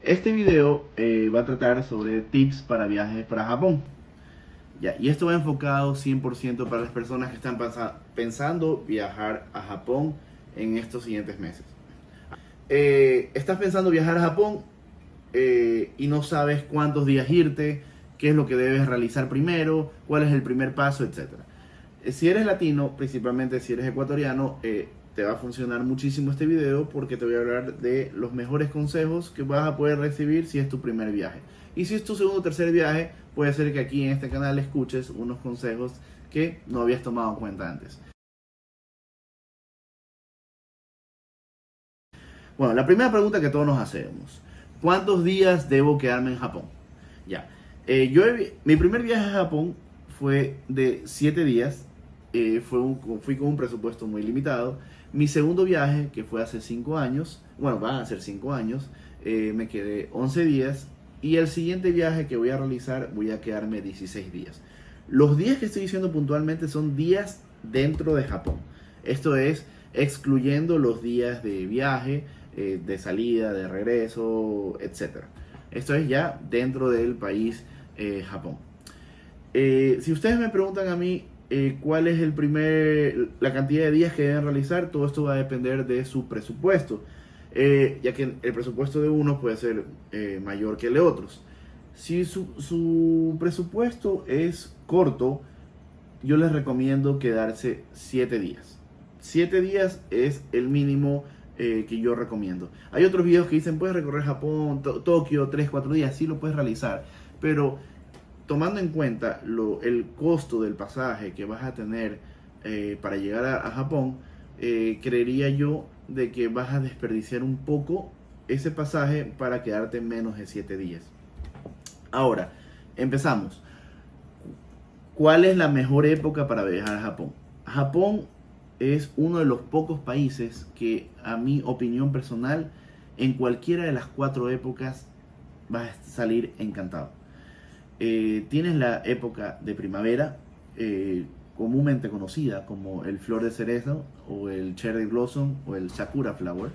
Este video va a tratar sobre tips para viajes para Japón. Ya, y esto va enfocado 100% para las personas que están pensando viajar a Japón en estos siguientes meses. Estás pensando viajar a Japón y no sabes cuántos días irte, qué es lo que debes realizar primero, cuál es el primer paso, etcétera. Si eres latino, principalmente si eres ecuatoriano, te va a funcionar muchísimo este video porque te voy a hablar de los mejores consejos que vas a poder recibir si es tu primer viaje. Y si es tu segundo o tercer viaje, puede ser que aquí en este canal escuches unos consejos que no habías tomado en cuenta antes. Bueno, la primera pregunta que todos nos hacemos: ¿cuántos días debo quedarme en Japón? Ya, mi primer viaje a Japón fue de 7 días. Fui con un presupuesto muy limitado. Mi segundo viaje, que fue hace 5 años, bueno, van a ser 5 años, me quedé 11 días. Y el siguiente viaje que voy a realizar, voy a quedarme 16 días. Los días que estoy diciendo puntualmente son días dentro de Japón. Esto es excluyendo los días de viaje, de salida, de regreso, etcétera. Esto es ya dentro del país Japón. Si ustedes me preguntan a mí cuál es la cantidad de días que deben realizar, todo esto va a depender de su presupuesto, ya que el presupuesto de uno puede ser mayor que el de otros. Si su presupuesto es corto, yo les recomiendo quedarse 7 días. 7 días es el mínimo que yo recomiendo. Hay otros videos que dicen puedes recorrer Japón, Tokio, 3-4 días, sí lo puedes realizar, pero tomando en cuenta el costo del pasaje que vas a tener para llegar a Japón, creería yo de que vas a desperdiciar un poco ese pasaje para quedarte menos de 7 días. Ahora, empezamos. ¿Cuál es la mejor época para viajar a Japón? Japón es uno de los pocos países que, a mi opinión personal, en cualquiera de las 4 épocas vas a salir encantado. Tienes la época de primavera, comúnmente conocida como el flor de cerezo o el cherry blossom o el sakura flower.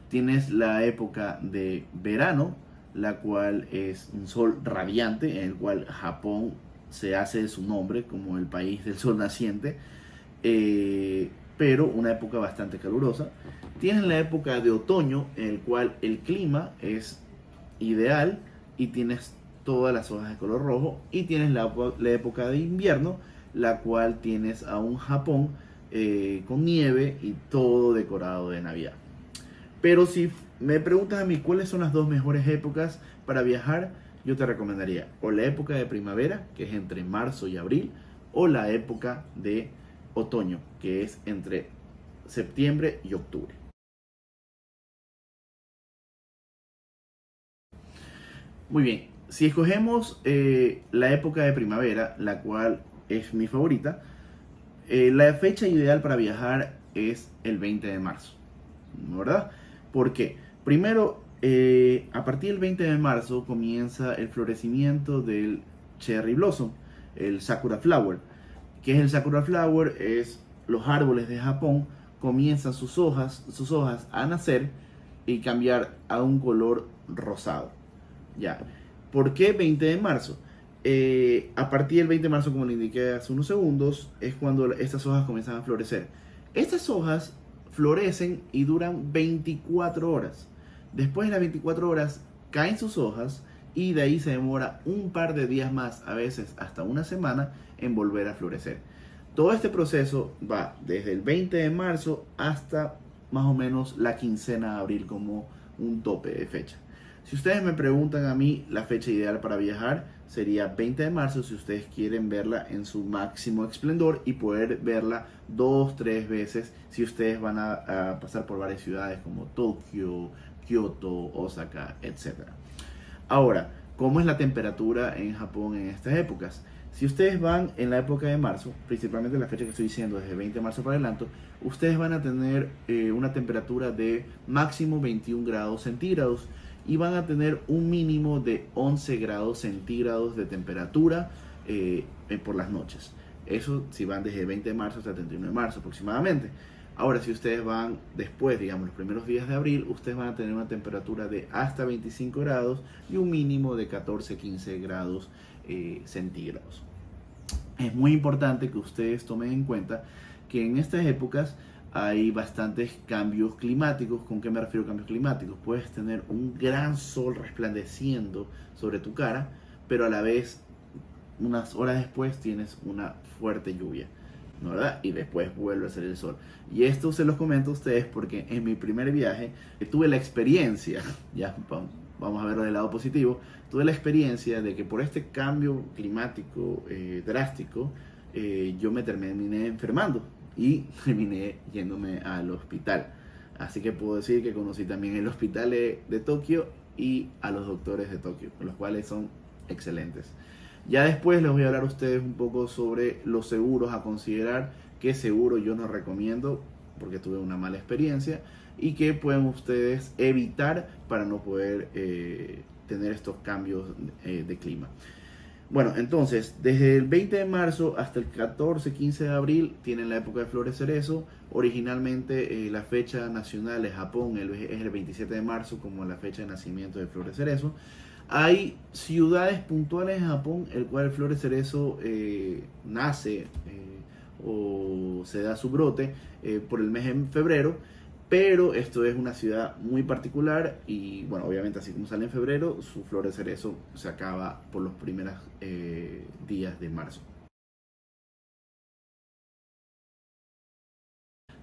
Tienes la época de verano, la cual es un sol radiante, en el cual Japón se hace su nombre como el país del sol naciente, pero una época bastante calurosa. Tienes la época de otoño, en el cual el clima es ideal y tienes todas las hojas de color rojo. Y tienes la época de invierno, la cual tienes a un Japón con nieve y todo decorado de Navidad. Pero si me preguntas a mí cuáles son las dos mejores épocas para viajar, yo te recomendaría o la época de primavera, que es entre marzo y abril, o la época de otoño, que es entre septiembre y octubre. Muy bien, si escogemos la época de primavera, la cual es mi favorita, la fecha ideal para viajar es el 20 de marzo, ¿verdad? ¿Por qué? Primero, a partir del 20 de marzo comienza el florecimiento del cherry blossom, el sakura flower. ¿Qué es el sakura flower? Es los árboles de Japón comienzan sus hojas a nacer y cambiar a un color rosado. Ya. ¿Por qué 20 de marzo? A partir del 20 de marzo, como le indiqué hace unos segundos, es cuando estas hojas comienzan a florecer. Estas hojas florecen y duran 24 horas. Después de las 24 horas caen sus hojas y de ahí se demora un par de días más, a veces hasta una semana, en volver a florecer. Todo este proceso va desde el 20 de marzo hasta más o menos la quincena de abril como un tope de fecha. Si ustedes me preguntan a mí, la fecha ideal para viajar sería 20 de marzo si ustedes quieren verla en su máximo esplendor y poder verla 2-3 veces si ustedes van a pasar por varias ciudades como Tokio, Kioto, Osaka, etc. Ahora, ¿cómo es la temperatura en Japón en estas épocas? Si ustedes van en la época de marzo, principalmente la fecha que estoy diciendo, desde 20 de marzo para adelante, ustedes van a tener una temperatura de máximo 21 grados centígrados y van a tener un mínimo de 11 grados centígrados de temperatura por las noches. Eso si van desde el 20 de marzo hasta el 31 de marzo aproximadamente. Ahora, si ustedes van después, digamos, los primeros días de abril, ustedes van a tener una temperatura de hasta 25 grados y un mínimo de 14-15 grados centígrados. Es muy importante que ustedes tomen en cuenta que en estas épocas hay bastantes cambios climáticos. ¿Con qué me refiero a cambios climáticos? Puedes tener un gran sol resplandeciendo sobre tu cara, pero a la vez unas horas después tienes una fuerte lluvia, ¿no? ¿Verdad? Y después vuelve a salir el sol. Y esto se los comento a ustedes porque en mi primer viaje tuve la experiencia, ya vamos a verlo del lado positivo, tuve la experiencia de que por este cambio climático drástico, yo me terminé enfermando y terminé yéndome al hospital. Así que puedo decir que conocí también el hospital de Tokio y a los doctores de Tokio, los cuales son excelentes. Ya después les voy a hablar a ustedes un poco sobre los seguros a considerar, qué seguro yo no recomiendo porque tuve una mala experiencia y qué pueden ustedes evitar para no poder tener estos cambios de clima. Bueno, entonces, desde el 20 de marzo hasta el 14-15 de abril tienen la época de flores cerezo. Originalmente la fecha nacional de Japón es el 27 de marzo como la fecha de nacimiento de flores cerezo. Hay ciudades puntuales en Japón el cual el flores cerezo nace o se da su brote por el mes de febrero. Pero esto es una ciudad muy particular y bueno, obviamente así como sale en febrero, su flor de cerezo se acaba por los primeros días de marzo.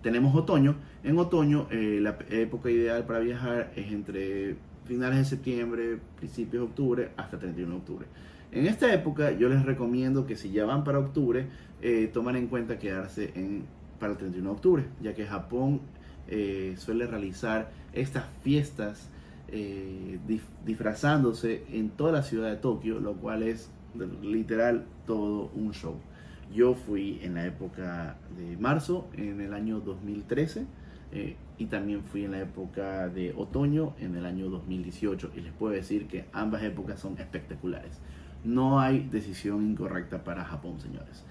Tenemos otoño. En otoño la época ideal para viajar es entre finales de septiembre, principios de octubre hasta 31 de octubre. En esta época yo les recomiendo que si ya van para octubre, tomen en cuenta quedarse para el 31 de octubre, ya que Japón suele realizar estas fiestas disfrazándose en toda la ciudad de Tokio, lo cual es literal todo un show. Yo fui en la época de marzo en el año 2013 y también fui en la época de otoño en el año 2018 y les puedo decir que ambas épocas son espectaculares. No hay decisión incorrecta para Japón, señores.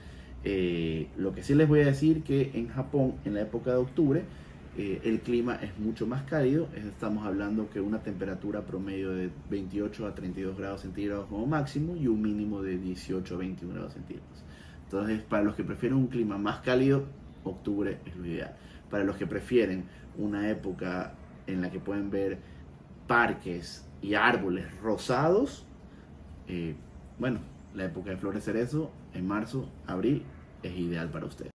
Lo que sí les voy a decir que en Japón en la época de octubre el clima es mucho más cálido. Estamos hablando que una temperatura promedio de 28 a 32 grados centígrados como máximo y un mínimo de 18 a 21 grados centígrados. Entonces, para los que prefieren un clima más cálido, octubre es lo ideal. Para los que prefieren una época en la que pueden ver parques y árboles rosados, bueno, la época de flores cerezo en marzo, abril es ideal para ustedes.